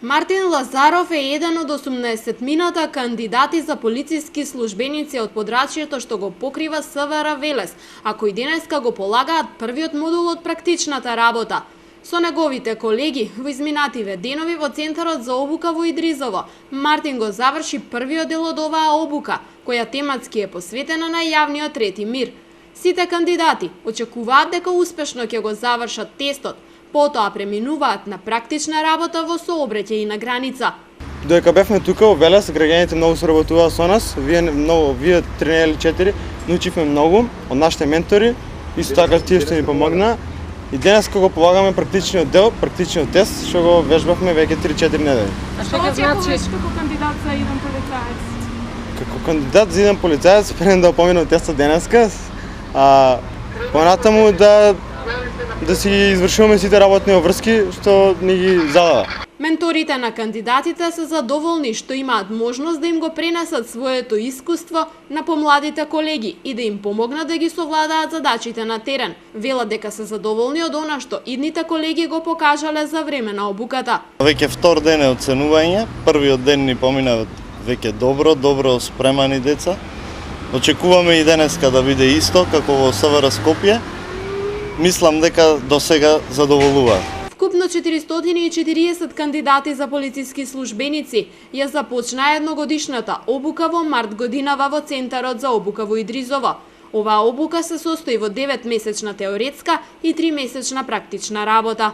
Мартин Лазаров е еден од 18-мината кандидати за полициски службеници од подрачјето што го покрива СВР Велес, а кои денеска го полагаат првиот модул од практичната работа. Со неговите колеги во изминативе денови во Центарот за обука во Идризово, Мартин го заврши првиот дел од оваа обука, која тематски е посветена на јавниот трети мир. Сите кандидати очекуваат дека успешно ќе го завршат тестот, потоа преминуваат на практична работа во сообраќај на граница. Додека бевме тука во Велес, граѓаните многу соработуваа со нас. Вие 3 или 4 научивме многу од нашите ментори, исто така тие што ни помогнаа. И денес кога полагаме практичниот дел, практичниот тест, што го вежбавме веќе 3-4 недели. А што ќе значи како кандидат за еден полицаец? Како кандидат за еден полицаец, спремен да поминам тестот денеска, понатаму да си извршуваме сите работни обврски што ни ги задава. Менторите на кандидатите се задоволни што имаат можност да им го пренесат своето искуство на помладите колеги и да им помогнат да ги совладаат задачите на терен. Велат дека се задоволни од она што идните колеги го покажале за време на обуката. Веќе втор ден е оценување, првиот ден ни помина веќе добро спремани деца. Очекуваме и денеска да биде исто како во СВР Скопје. Мислам дека до сега задоволува. Вкупно 440 кандидати за полициски службеници ја започнаа едногодишната обука во март годинава во Центарот за обука во Идризово. Оваа обука се состои во 9-месечна теоретска и 3-месечна практична работа.